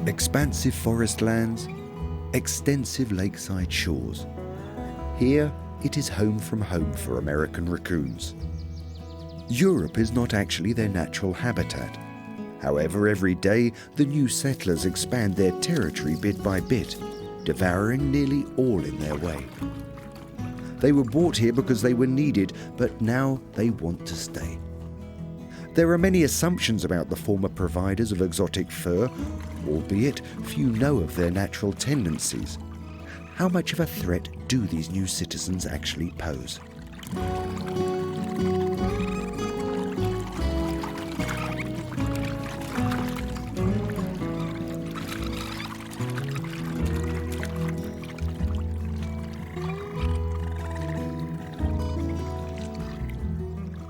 Expansive forest lands, extensive lakeside shores. Here, it is home from home for American raccoons. Europe is not actually their natural habitat. However, every day, the new settlers expand their territory bit by bit, devouring nearly all in their way. They were brought here because they were needed, but now they want to stay. There are many assumptions about the former providers of exotic fur, albeit few know of their natural tendencies. How much of a threat do these new citizens actually pose?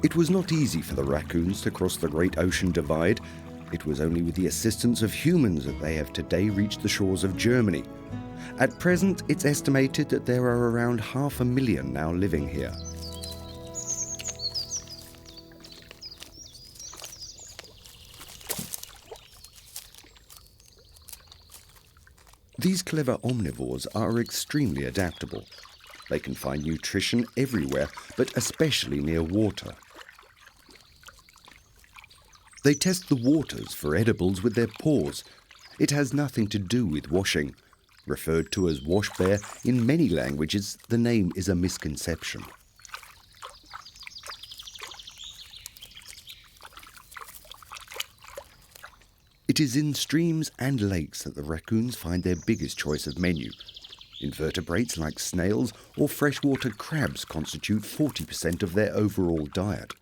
It was not easy for the raccoons to cross the Great Ocean Divide. It was only with the assistance of humans that they have today reached the shores of Germany. At present, it's estimated that there are around 500,000 now living here. These clever omnivores are extremely adaptable. They can find nutrition everywhere, but especially near water. They test the waters for edibles with their paws. It has nothing to do with washing. Referred to as wash bear, in many languages, the name is a misconception. It is in streams and lakes that the raccoons find their biggest choice of menu. Invertebrates like snails or freshwater crabs constitute 40% of their overall diet.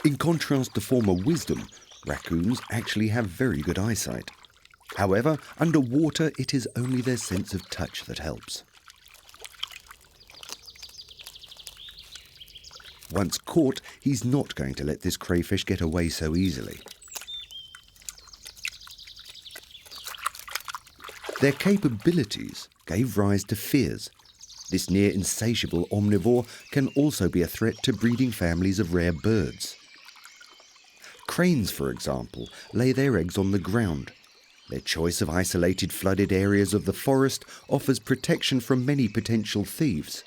In contrast to former wisdom, raccoons actually have very good eyesight. However, underwater it is only their sense of touch that helps. Once caught, he's not going to let this crayfish get away so easily. Their capabilities gave rise to fears. This near insatiable omnivore can also be a threat to breeding families of rare birds. Cranes, for example, lay their eggs on the ground. Their choice of isolated flooded areas of the forest offers protection from many potential thieves.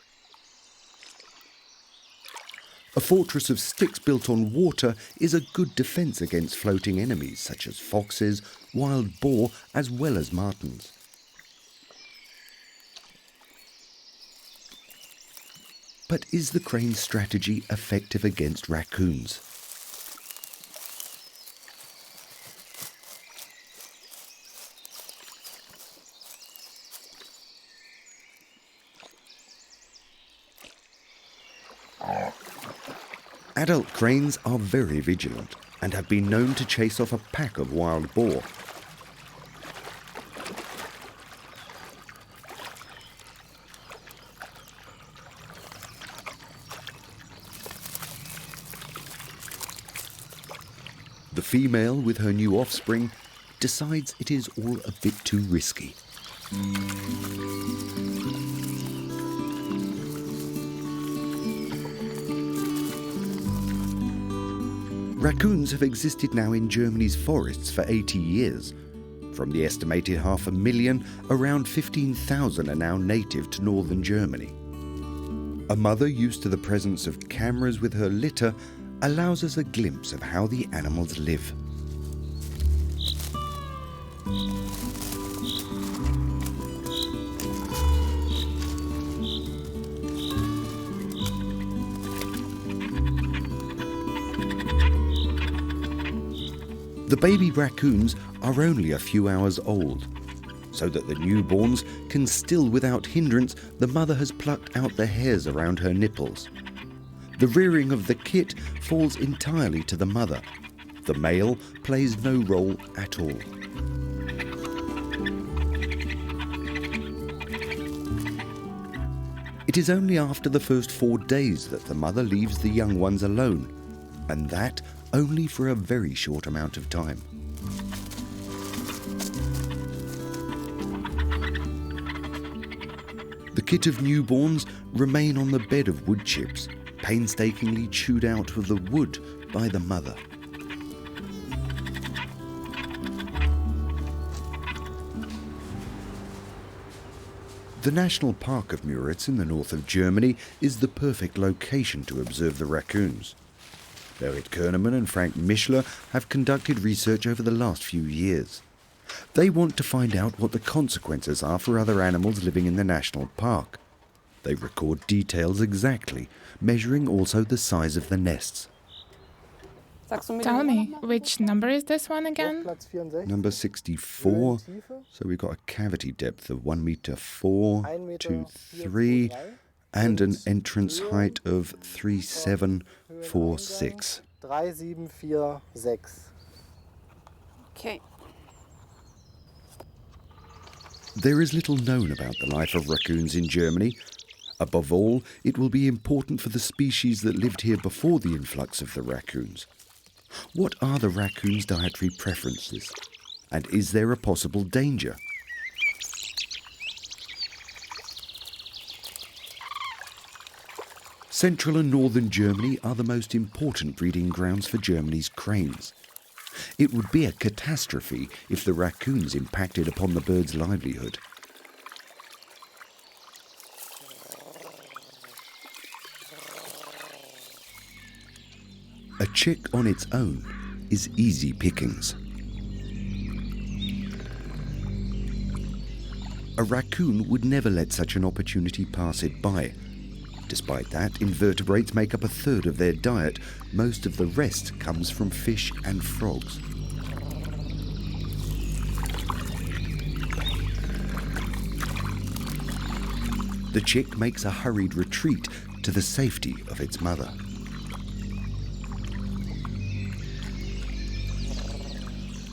A fortress of sticks built on water is a good defense against floating enemies such as foxes, wild boar, as well as martens. But is the crane's strategy effective against raccoons? Adult cranes are very vigilant and have been known to chase off a pack of wild boar. The female, with her new offspring, decides it is all a bit too risky. Raccoons have existed now in Germany's forests for 80 years. From the estimated 500,000, around 15,000 are now native to northern Germany. A mother used to the presence of cameras with her litter allows us a glimpse of how the animals live. The baby raccoons are only a few hours old, so that the newborns can still without hindrance, the mother has plucked out the hairs around her nipples. The rearing of the kit falls entirely to the mother. The male plays no role at all. It is only after the first 4 days that the mother leaves the young ones alone, and that only for a very short amount of time. The kit of newborns remain on the bed of wood chips, painstakingly chewed out of the wood by the mother. The National Park of Müritz in the north of Germany is the perfect location to observe the raccoons. Berit Kerneman and Frank Mischler have conducted research over the last few years. They want to find out what the consequences are for other animals living in the national park. They record details exactly, measuring also the size of the nests. Tell me, which number is this one again? Number 64, so we've got a cavity depth of 1 meter 4, 2, 3, and an entrance height of 3746. Okay. There is little known about the life of raccoons in Germany. Above all, it will be important for the species that lived here before the influx of the raccoons. What are the raccoons' dietary preferences? And is there a possible danger? Central and northern Germany are the most important breeding grounds for Germany's cranes. It would be a catastrophe if the raccoons impacted upon the birds' livelihood. A chick on its own is easy pickings. A raccoon would never let such an opportunity pass it by. Despite that, invertebrates make up a third of their diet. Most of the rest comes from fish and frogs. The chick makes a hurried retreat to the safety of its mother.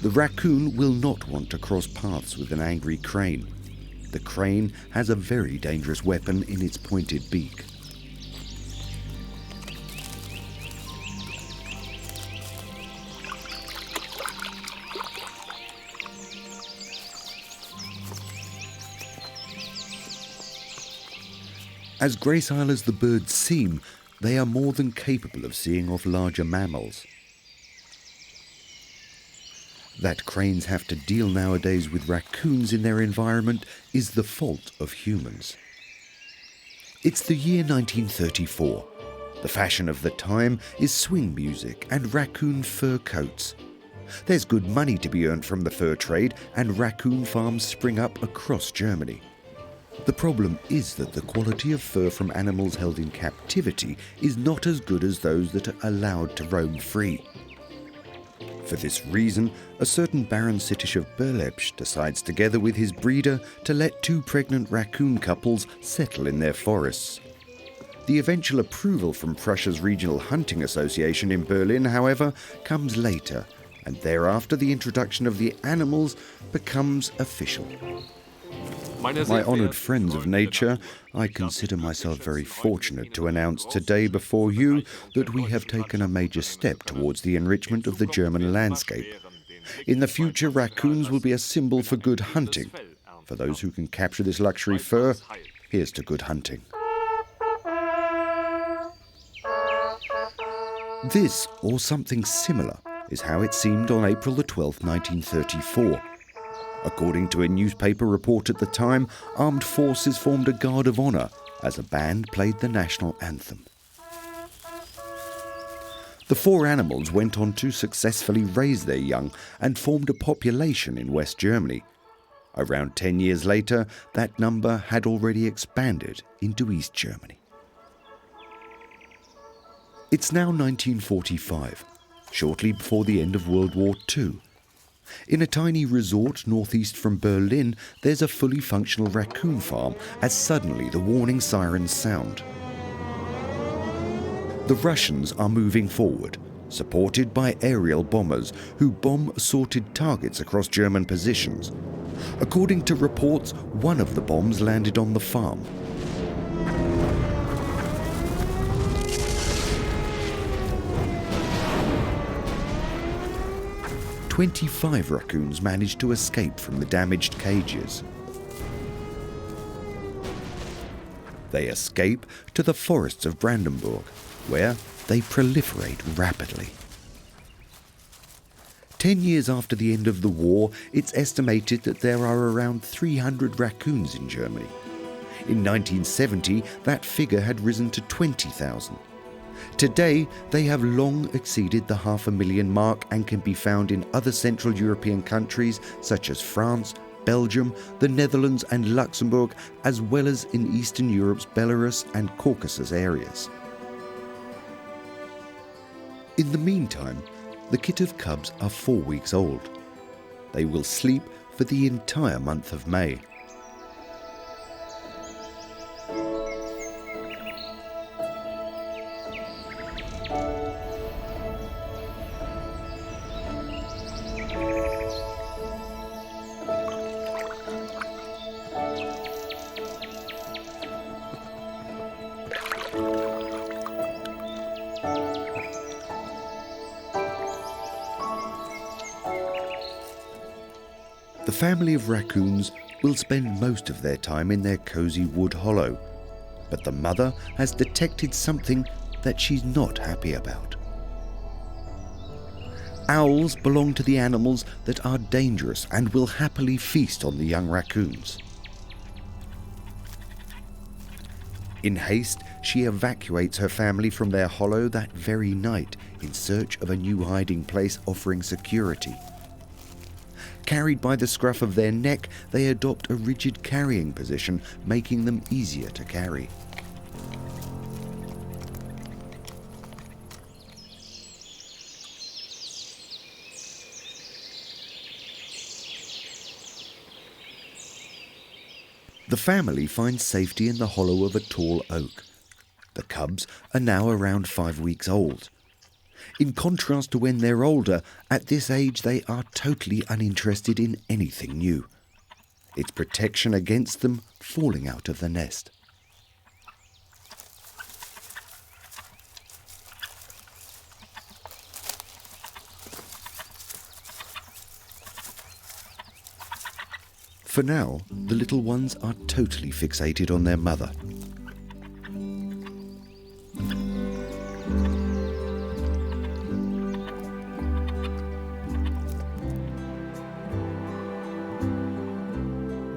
The raccoon will not want to cross paths with an angry crane. The crane has a very dangerous weapon in its pointed beak. As gracile as the birds seem, they are more than capable of seeing off larger mammals. That cranes have to deal nowadays with raccoons in their environment is the fault of humans. It's the year 1934. The fashion of the time is swing music and raccoon fur coats. There's good money to be earned from the fur trade, and raccoon farms spring up across Germany. The problem is that the quality of fur from animals held in captivity is not as good as those that are allowed to roam free. For this reason, a certain Baron Sittisch of Berlepsch decides together with his breeder to let 2 pregnant raccoon couples settle in their forests. The eventual approval from Prussia's Regional Hunting Association in Berlin, however, comes later, and thereafter the introduction of the animals becomes official. My honoured friends of nature, I consider myself very fortunate to announce today before you that we have taken a major step towards the enrichment of the German landscape. In the future, raccoons will be a symbol for good hunting. For those who can capture this luxury fur, here's to good hunting. This, or something similar, is how it seemed on April the 12th, 1934. According to a newspaper report at the time, armed forces formed a guard of honour as a band played the national anthem. The 4 animals went on to successfully raise their young and formed a population in West Germany. Around 10 years later, that number had already expanded into East Germany. It's now 1945, shortly before the end of World War II. In a tiny resort northeast from Berlin, there's a fully functional raccoon farm as suddenly the warning sirens sound. The Russians are moving forward, supported by aerial bombers who bomb assorted targets across German positions. According to reports, one of the bombs landed on the farm. "25 raccoons managed to escape from the damaged cages. They escape to the forests of Brandenburg, where they proliferate rapidly. 10 years after the end of the war, it's estimated that there are around 300 raccoons in Germany. In 1970, that figure had risen to 20,000. Today, they have long exceeded the 500,000 mark and can be found in other Central European countries such as France, Belgium, the Netherlands and Luxembourg, as well as in Eastern Europe's Belarus and Caucasus areas. In the meantime, the kit of cubs are 4 weeks old. They will sleep for the entire month of May. The family of raccoons will spend most of their time in their cosy wood hollow, but the mother has detected something that she's not happy about. Owls belong to the animals that are dangerous and will happily feast on the young raccoons. In haste, she evacuates her family from their hollow that very night in search of a new hiding place offering security. Carried by the scruff of their neck, they adopt a rigid carrying position, making them easier to carry. The family finds safety in the hollow of a tall oak. The cubs are now around 5 weeks old. In contrast to when they're older, at this age they are totally uninterested in anything new. It's protection against them falling out of the nest. For now, the little ones are totally fixated on their mother.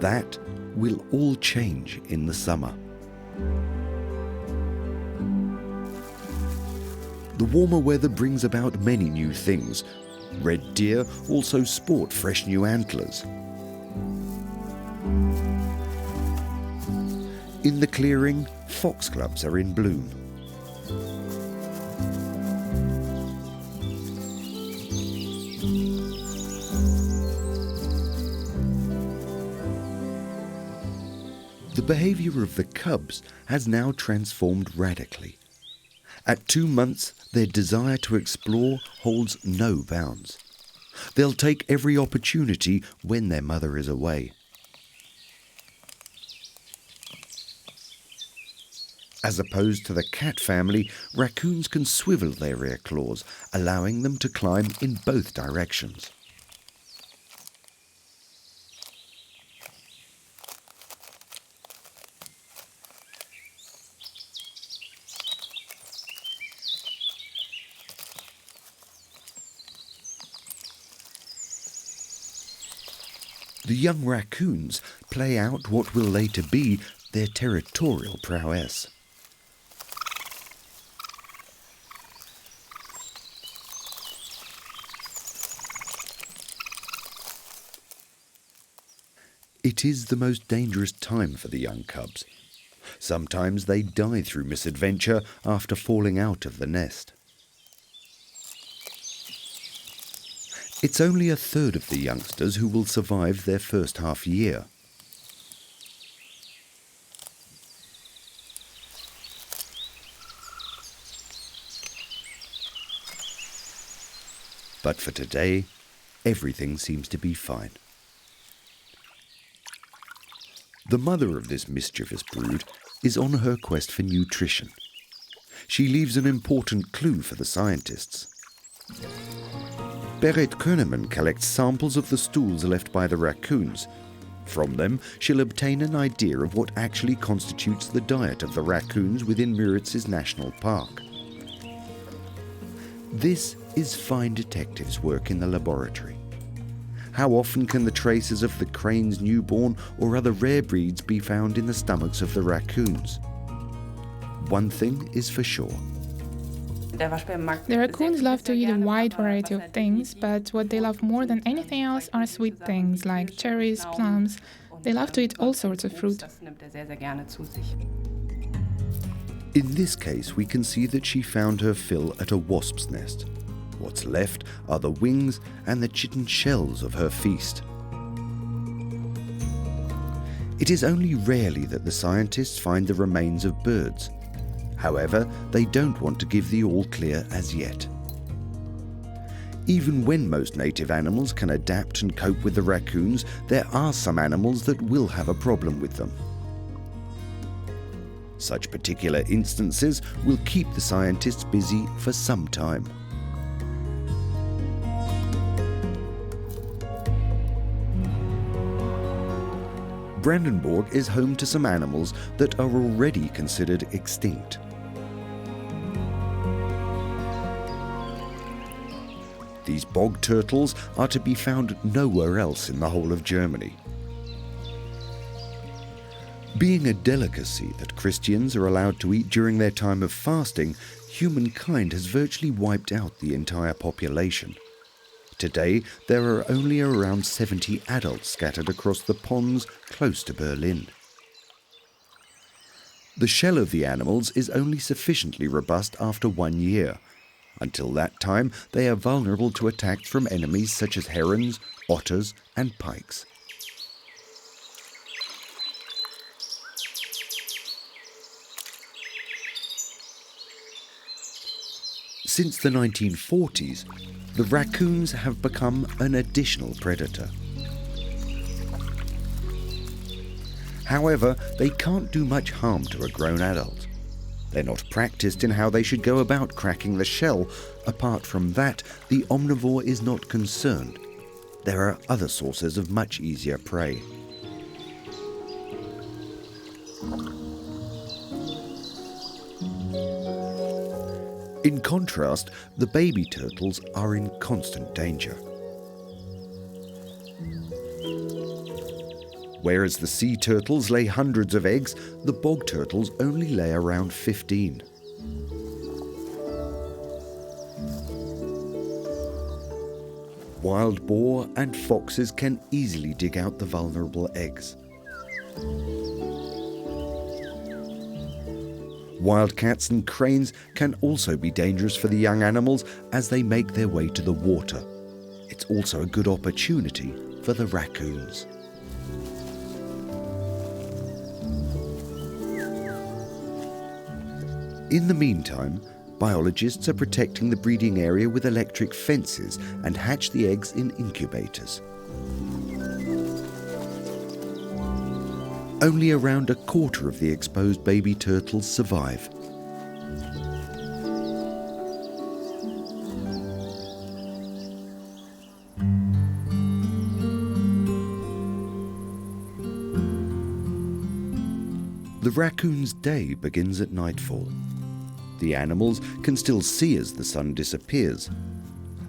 That will all change in the summer. The warmer weather brings about many new things. Red deer also sport fresh new antlers. In the clearing, foxgloves are in bloom. The behavior of the cubs has now transformed radically. At 2 months, their desire to explore holds no bounds. They'll take every opportunity when their mother is away. As opposed to the cat family, raccoons can swivel their rear claws, allowing them to climb in both directions. The young raccoons play out what will later be their territorial prowess. It is the most dangerous time for the young cubs. Sometimes they die through misadventure after falling out of the nest. It's only a third of the youngsters who will survive their first half year. But for today, everything seems to be fine. The mother of this mischievous brood is on her quest for nutrition. She leaves an important clue for the scientists. Berit Koeneman collects samples of the stools left by the raccoons. From them, she'll obtain an idea of what actually constitutes the diet of the raccoons within Müritz's National Park. This is fine detectives' work in the laboratory. How often can the traces of the crane's newborn or other rare breeds be found in the stomachs of the raccoons? One thing is for sure. The raccoons love to eat a wide variety of things, but what they love more than anything else are sweet things like cherries, plums. They love to eat all sorts of fruit. In this case, we can see that she found her fill at a wasp's nest. What's left are the wings and the chitin shells of her feast. It is only rarely that the scientists find the remains of birds. However, they don't want to give the all clear as yet. Even when most native animals can adapt and cope with the raccoons, there are some animals that will have a problem with them. Such particular instances will keep the scientists busy for some time. Brandenburg is home to some animals that are already considered extinct. These bog turtles are to be found nowhere else in the whole of Germany. Being a delicacy that Christians are allowed to eat during their time of fasting, humankind has virtually wiped out the entire population. Today, there are only around 70 adults scattered across the ponds close to Berlin. The shell of the animals is only sufficiently robust after 1 year. Until that time, they are vulnerable to attacks from enemies such as herons, otters, and pikes. Since the 1940s, the raccoons have become an additional predator. However, they can't do much harm to a grown adult. They're not practiced in how they should go about cracking the shell. Apart from that, the omnivore is not concerned. There are other sources of much easier prey. In contrast, the baby turtles are in constant danger. Whereas the sea turtles lay hundreds of eggs, the bog turtles only lay around 15. Wild boar and foxes can easily dig out the vulnerable eggs. Wildcats and cranes can also be dangerous for the young animals as they make their way to the water. It's also a good opportunity for the raccoons. In the meantime, biologists are protecting the breeding area with electric fences and hatch the eggs in incubators. Only around a quarter of the exposed baby turtles survive. The raccoon's day begins at nightfall. The animals can still see as the sun disappears.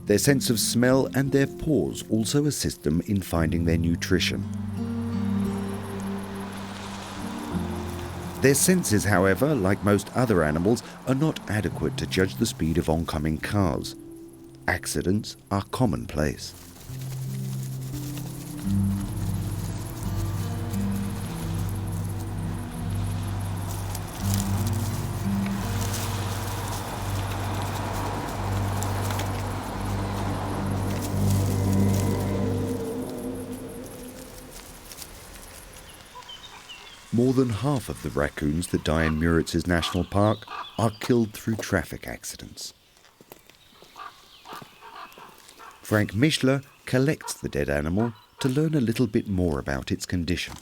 Their sense of smell and their paws also assist them in finding their nutrition. Their senses, however, like most other animals, are not adequate to judge the speed of oncoming cars. Accidents are commonplace. More than half of the raccoons that die in Müritz's National Park are killed through traffic accidents. Frank Mischler collects the dead animal to learn a little bit more about its condition.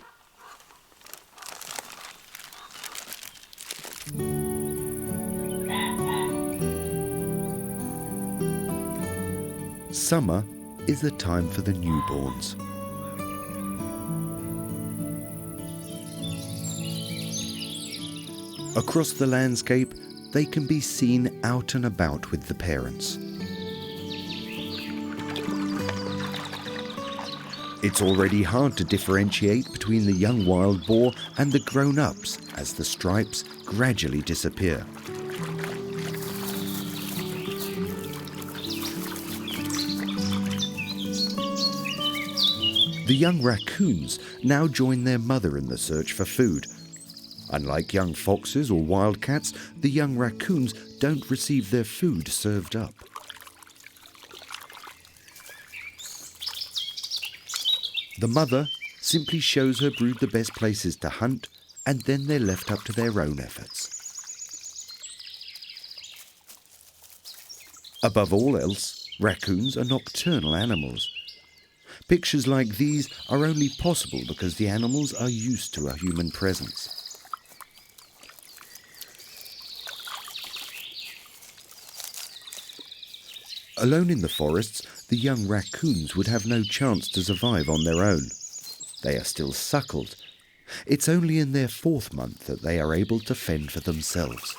Summer is the time for the newborns. Across the landscape, they can be seen out and about with the parents. It's already hard to differentiate between the young wild boar and the grown-ups as the stripes gradually disappear. The young raccoons now join their mother in the search for food. Unlike young foxes or wildcats, the young raccoons don't receive their food served up. The mother simply shows her brood the best places to hunt, and then they're left up to their own efforts. Above all else, raccoons are nocturnal animals. Pictures like these are only possible because the animals are used to a human presence. Alone in the forests, the young raccoons would have no chance to survive on their own. They are still suckled. It's only in their 4th month that they are able to fend for themselves.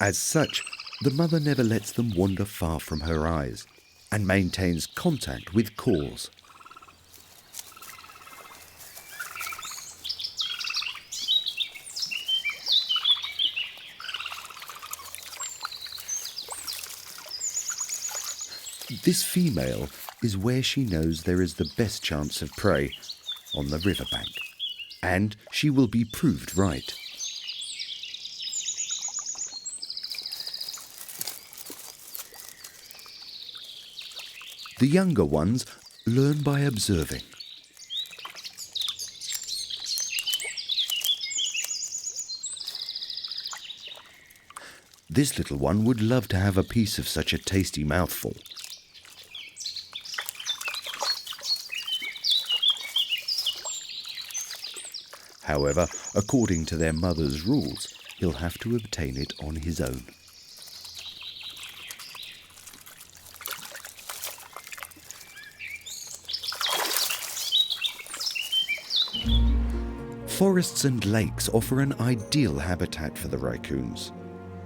As such, the mother never lets them wander far from her eyes and maintains contact with calls. This female is where she knows there is the best chance of prey, on the riverbank, and she will be proved right. The younger ones learn by observing. This little one would love to have a piece of such a tasty mouthful. However, according to their mother's rules, he'll have to obtain it on his own. Forests and lakes offer an ideal habitat for the raccoons.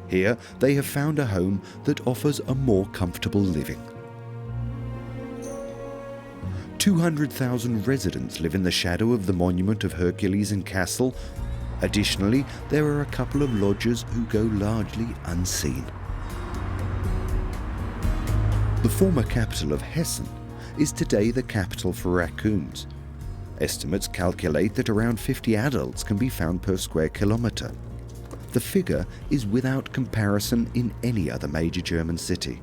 Here, they have found a home that offers a more comfortable living. 200,000 residents live in the shadow of the monument of Hercules and Castle. Additionally, there are a couple of lodgers who go largely unseen. The former capital of Hessen is today the capital for raccoons. Estimates calculate that around 50 adults can be found per square kilometre. The figure is without comparison in any other major German city.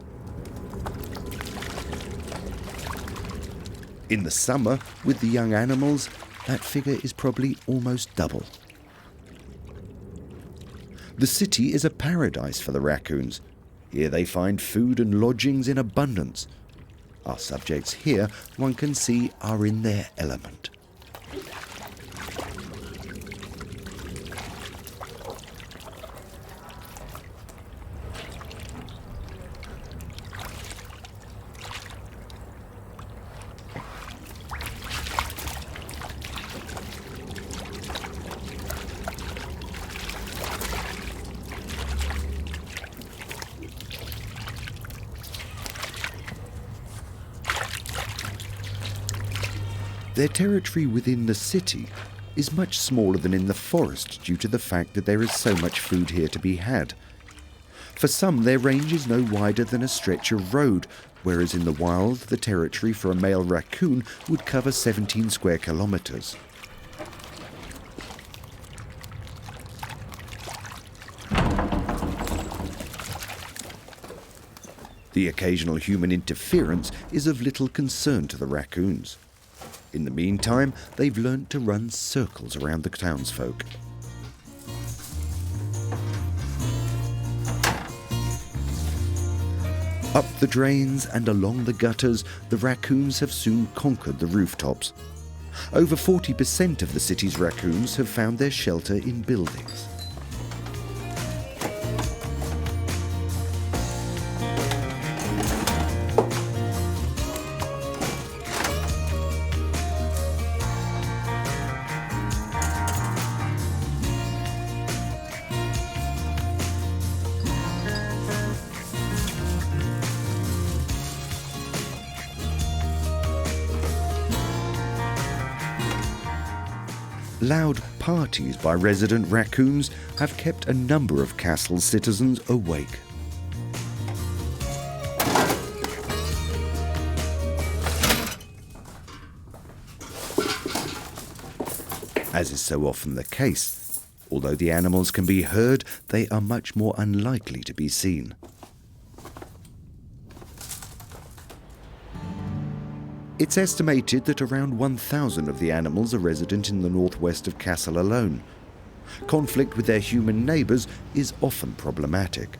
In the summer, with the young animals, that figure is probably almost double. The city is a paradise for the raccoons. Here they find food and lodgings in abundance. Our subjects here, one can see, are in their element. Their territory within the city is much smaller than in the forest due to the fact that there is so much food here to be had. For some, their range is no wider than a stretch of road, whereas in the wild, the territory for a male raccoon would cover 17 square kilometres. The occasional human interference is of little concern to the raccoons. In the meantime, they've learnt to run circles around the townsfolk. Up the drains and along the gutters, the raccoons have soon conquered the rooftops. Over 40% of the city's raccoons have found their shelter in buildings. Loud parties by resident raccoons have kept a number of Kassel's citizens awake. As is so often the case, although the animals can be heard, they are much more unlikely to be seen. It's estimated that around 1,000 of the animals are resident in the northwest of Kassel alone. Conflict with their human neighbours is often problematic.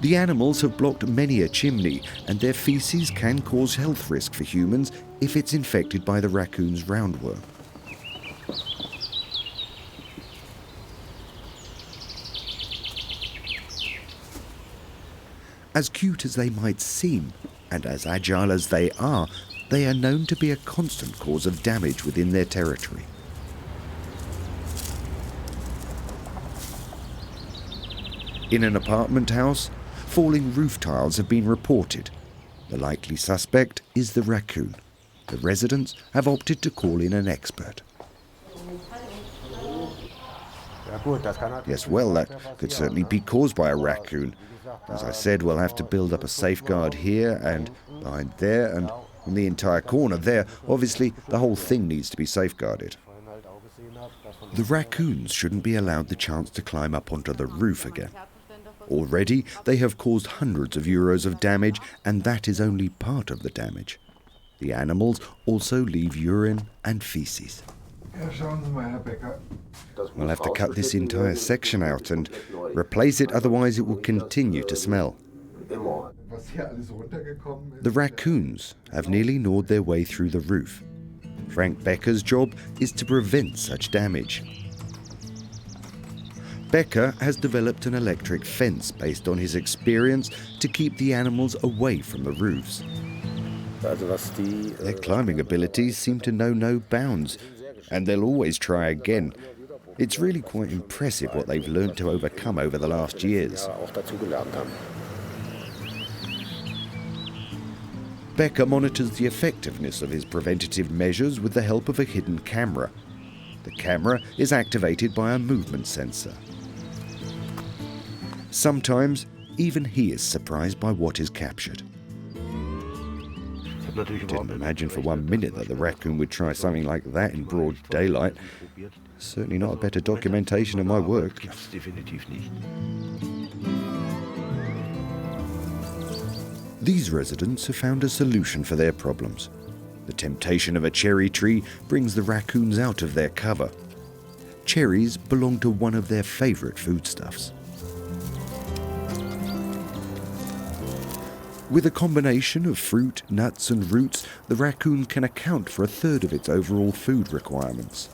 The animals have blocked many a chimney, and their feces can cause health risk for humans if it's infected by the raccoon's roundworm. As cute as they might seem, and as agile as they are known to be a constant cause of damage within their territory. In an apartment house, falling roof tiles have been reported. The likely suspect is the raccoon. The residents have opted to call in an expert. Yes, well, that could certainly be caused by a raccoon. As I said, we'll have to build up a safeguard here and behind there and in the entire corner there. Obviously, the whole thing needs to be safeguarded. The raccoons shouldn't be allowed the chance to climb up onto the roof again. Already, they have caused hundreds of euros of damage, and that is only part of the damage. The animals also leave urine and feces. We'll have to cut this entire section out and replace it, otherwise it will continue to smell. The raccoons have nearly gnawed their way through the roof. Frank Becker's job is to prevent such damage. Becker has developed an electric fence based on his experience to keep the animals away from the roofs. Their climbing abilities seem to know no bounds, and they'll always try again. It's really quite impressive what they've learned to overcome over the last years. Becker monitors the effectiveness of his preventative measures with the help of a hidden camera. The camera is activated by a movement sensor. Sometimes, even he is surprised by what is captured. Didn't imagine for 1 minute that the raccoon would try something like that in broad daylight. Certainly not a better documentation of my work. These residents have found a solution for their problems. The temptation of a cherry tree brings the raccoons out of their cover. Cherries belong to one of their favourite foodstuffs. With a combination of fruit, nuts and roots, the raccoon can account for a third of its overall food requirements.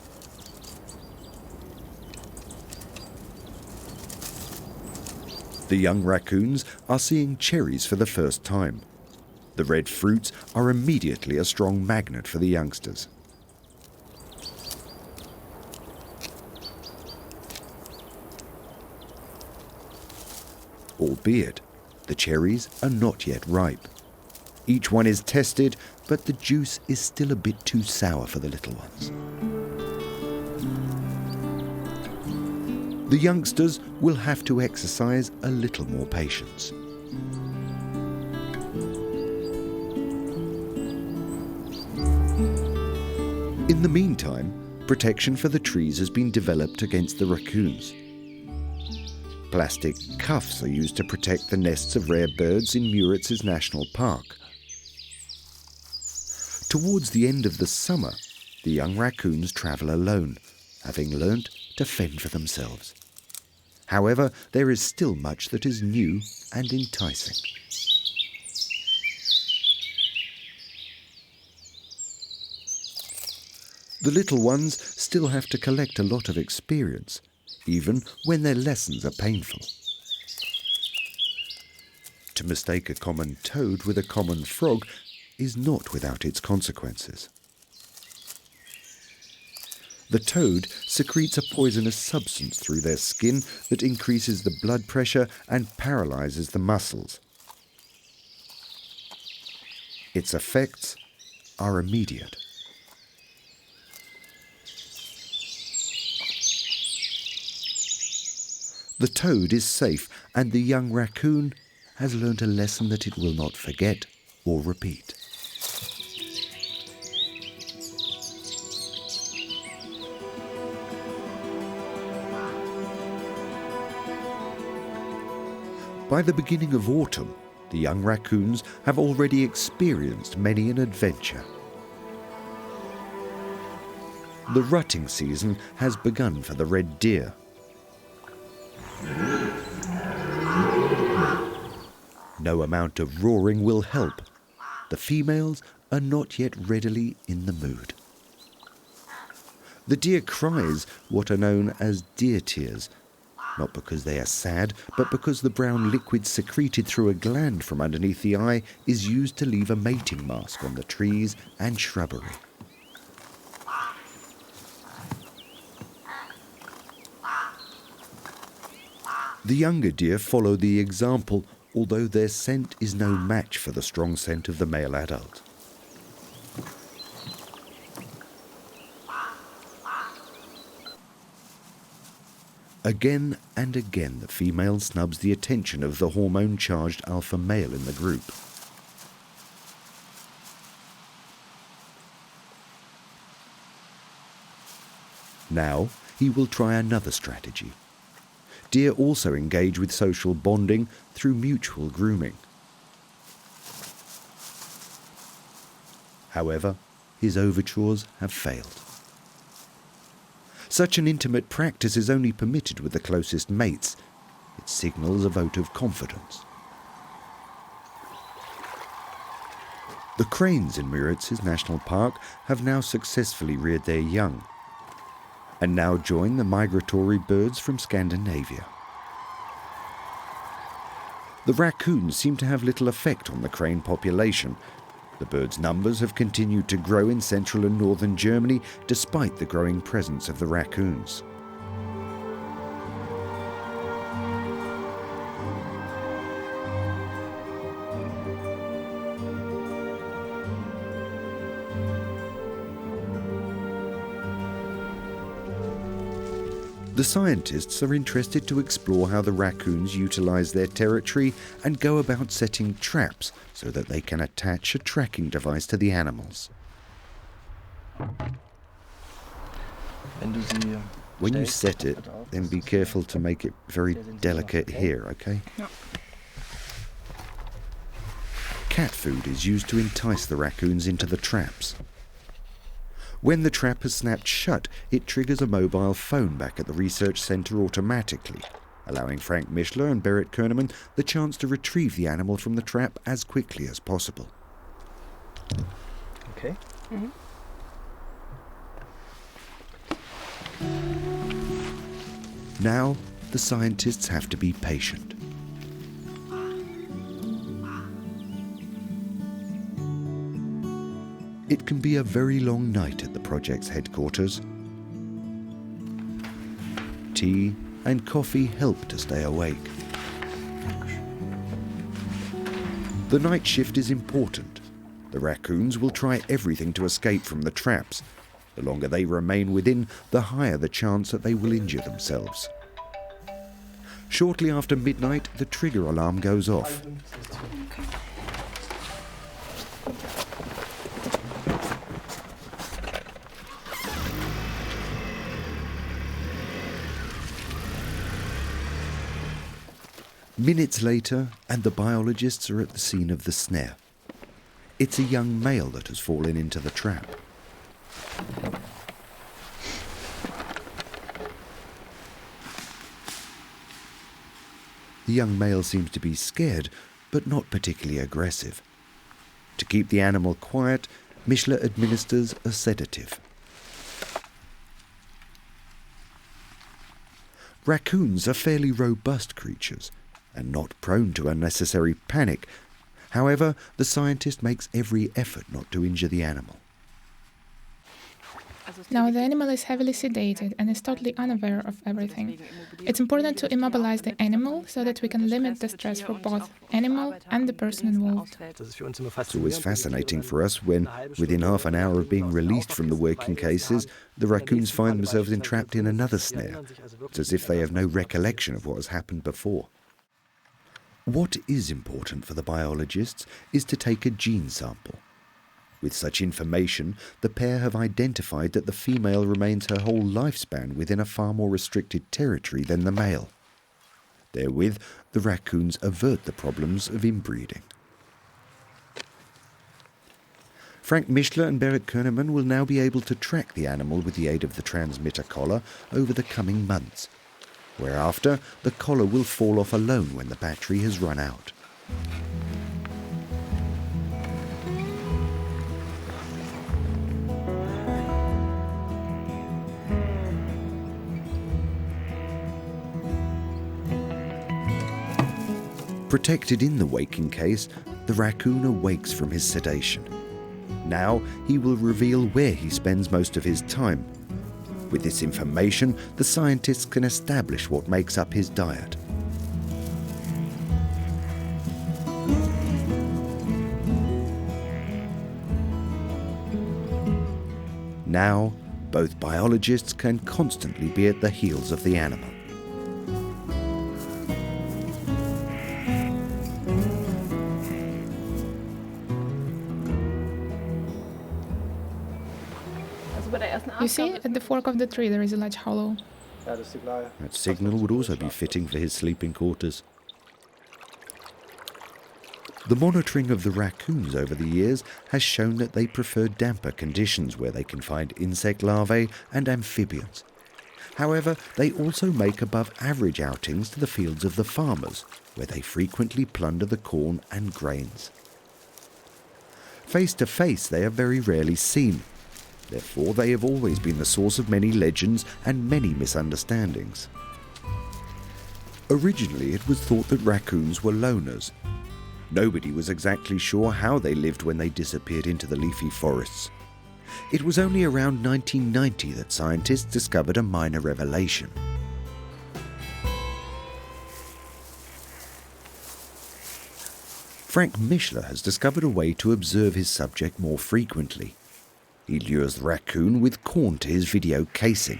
The young raccoons are seeing cherries for the first time. The red fruits are immediately a strong magnet for the youngsters. Albeit, the cherries are not yet ripe. Each one is tested, but the juice is still a bit too sour for the little ones. The youngsters will have to exercise a little more patience. In the meantime, protection for the trees has been developed against the raccoons. Plastic cuffs are used to protect the nests of rare birds in Müritz's National Park. Towards the end of the summer, the young raccoons travel alone, having learnt to fend for themselves. However, there is still much that is new and enticing. The little ones still have to collect a lot of experience, even when their lessons are painful. To mistake a common toad with a common frog is not without its consequences. The toad secretes a poisonous substance through their skin that increases the blood pressure and paralyzes the muscles. Its effects are immediate. The toad is safe, and the young raccoon has learnt a lesson that it will not forget or repeat. By the beginning of autumn, the young raccoons have already experienced many an adventure. The rutting season has begun for the red deer. No amount of roaring will help. The females are not yet readily in the mood. The deer cries what are known as deer tears, not because they are sad, but because the brown liquid secreted through a gland from underneath the eye is used to leave a mating mask on the trees and shrubbery. The younger deer follow the example, although their scent is no match for the strong scent of the male adult. Again and again the female snubs the attention of the hormone-charged alpha male in the group. Now he will try another strategy. Deer also engage with social bonding through mutual grooming. However, his overtures have failed. Such an intimate practice is only permitted with the closest mates. It signals a vote of confidence. The cranes in Müritz's National Park have now successfully reared their young, and now join the migratory birds from Scandinavia. The raccoons seem to have little effect on the crane population. The birds' numbers have continued to grow in central and northern Germany despite the growing presence of the raccoons. The scientists are interested to explore how the raccoons utilize their territory and go about setting traps so that they can attach a tracking device to the animals. When you set it, then be careful to make it very delicate here, okay? Cat food is used to entice the raccoons into the traps. When the trap has snapped shut, it triggers a mobile phone back at the research centre automatically, allowing Frank Mischler and Berit Koernemann the chance to retrieve the animal from the trap as quickly as possible. Okay. Mm-hmm. Now, the scientists have to be patient. It can be a very long night at the project's headquarters. Tea and coffee help to stay awake. The night shift is important. The raccoons will try everything to escape from the traps. The longer they remain within, the higher the chance that they will injure themselves. Shortly after midnight, the trigger alarm goes off. Minutes later, and the biologists are at the scene of the snare. It's a young male that has fallen into the trap. The young male seems to be scared, but not particularly aggressive. To keep the animal quiet, Mischler administers a sedative. Raccoons are fairly robust creatures and not prone to unnecessary panic. However, the scientist makes every effort not to injure the animal. Now the animal is heavily sedated and is totally unaware of everything. It's important to immobilize the animal so that we can limit the stress for both animal and the person involved. It's always fascinating for us when, within half an hour of being released from the working cases, the raccoons find themselves entrapped in another snare. It's as if they have no recollection of what has happened before. What is important for the biologists is to take a gene sample. With such information, the pair have identified that the female remains her whole lifespan within a far more restricted territory than the male. Therewith, the raccoons avert the problems of inbreeding. Frank Mischler and Berit Koernemann will now be able to track the animal with the aid of the transmitter collar over the coming months, whereafter the collar will fall off alone when the battery has run out. Protected in the waking case, the raccoon awakes from his sedation. Now he will reveal where he spends most of his time. With this information, the scientists can establish what makes up his diet. Now, both biologists can constantly be at the heels of the animal. You see, at the fork of the tree there is a large hollow. That signal would also be fitting for his sleeping quarters. The monitoring of the raccoons over the years has shown that they prefer damper conditions where they can find insect larvae and amphibians. However, they also make above average outings to the fields of the farmers, where they frequently plunder the corn and grains. Face to face, they are very rarely seen. Therefore, they have always been the source of many legends and many misunderstandings. Originally, it was thought that raccoons were loners. Nobody was exactly sure how they lived when they disappeared into the leafy forests. It was only around 1990 that scientists discovered a minor revelation. Frank Mischler has discovered a way to observe his subject more frequently. He lures the raccoon with corn to his video casing.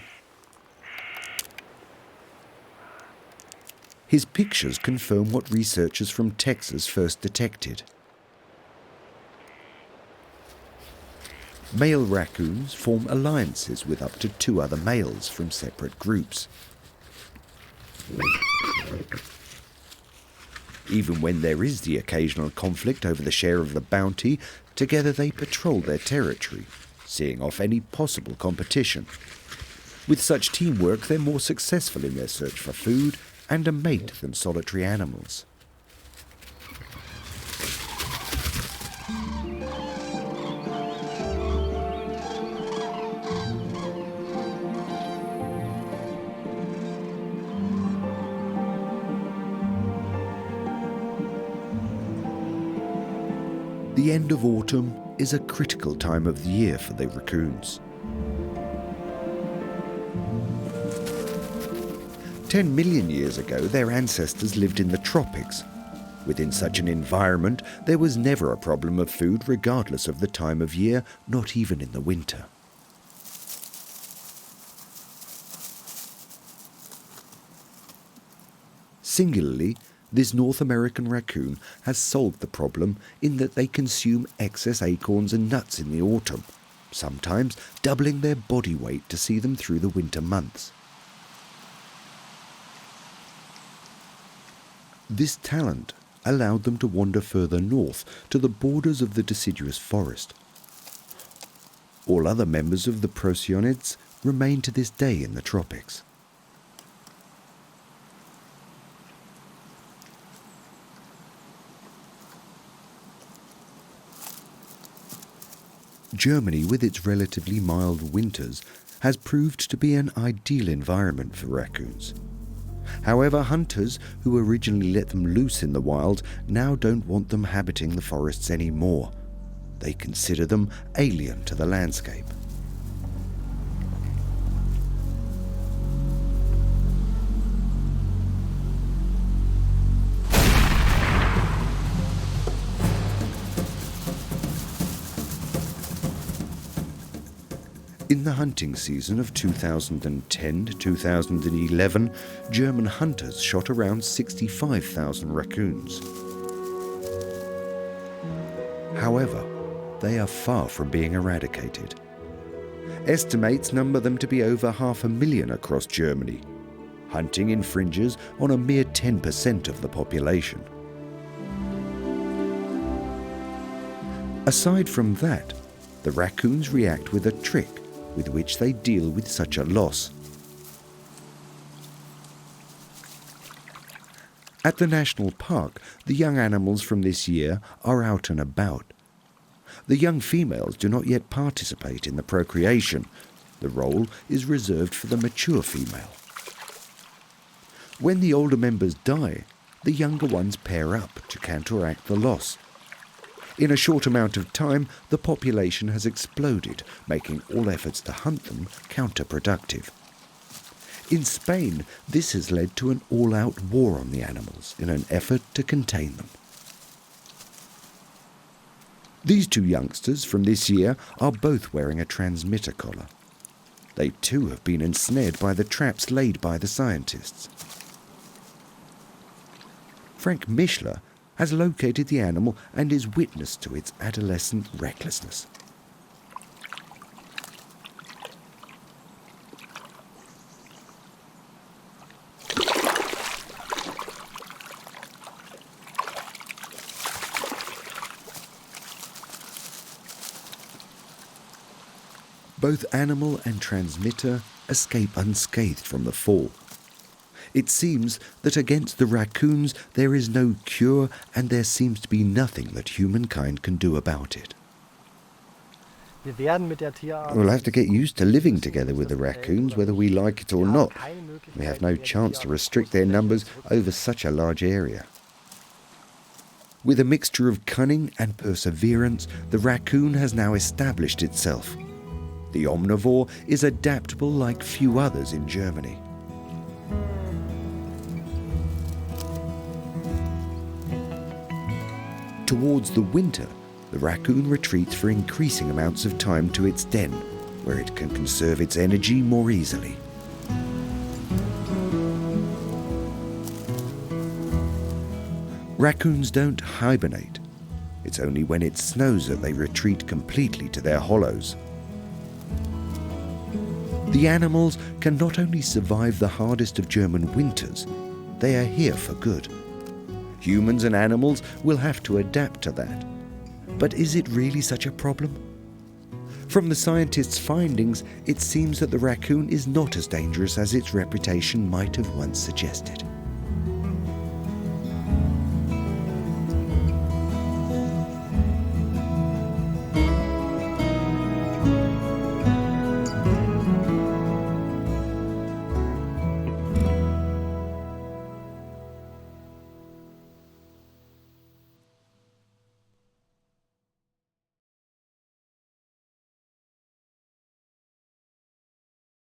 His pictures confirm what researchers from Texas first detected. Male raccoons form alliances with up to 2 other males from separate groups. Even when there is the occasional conflict over the share of the bounty, together they patrol their territory, seeing off any possible competition. With such teamwork, they're more successful in their search for food and a mate than solitary animals. The end of autumn is a critical time of the year for the raccoons. 10 million years ago, their ancestors lived in the tropics. Within such an environment, there was never a problem of food regardless of the time of year, not even in the winter. Singularly, this North American raccoon has solved the problem in that they consume excess acorns and nuts in the autumn, sometimes doubling their body weight to see them through the winter months. This talent allowed them to wander further north to the borders of the deciduous forest. All other members of the Procyonids remain to this day in the tropics. Germany, with its relatively mild winters, has proved to be an ideal environment for raccoons. However, hunters who originally let them loose in the wild now don't want them habiting the forests anymore. They consider them alien to the landscape. In the hunting season of 2010 to 2011, German hunters shot around 65,000 raccoons. However, they are far from being eradicated. Estimates number them to be over 500,000 across Germany. Hunting infringes on a mere 10% of the population. Aside from that, the raccoons react with a trick with which they deal with such a loss. At the national park, the young animals from this year are out and about. The young females do not yet participate in the procreation. The role is reserved for the mature female. When the older members die, the younger ones pair up to counteract the loss. In a short amount of time, the population has exploded, making all efforts to hunt them counterproductive. In Spain, this has led to an all-out war on the animals in an effort to contain them. These two youngsters from this year are both wearing a transmitter collar. They too have been ensnared by the traps laid by the scientists. Frank Mischler has located the animal and is witness to its adolescent recklessness. Both animal and transmitter escape unscathed from the fall. It seems that against the raccoons there is no cure, and there seems to be nothing that humankind can do about it. We'll have to get used to living together with the raccoons, whether we like it or not. We have no chance to restrict their numbers over such a large area. With a mixture of cunning and perseverance, the raccoon has now established itself. The omnivore is adaptable like few others in Germany. Towards the winter, the raccoon retreats for increasing amounts of time to its den, where it can conserve its energy more easily. Raccoons don't hibernate. It's only when it snows that they retreat completely to their hollows. The animals can not only survive the hardest of German winters, they are here for good. Humans and animals will have to adapt to that. But is it really such a problem? From the scientists' findings, it seems that the raccoon is not as dangerous as its reputation might have once suggested.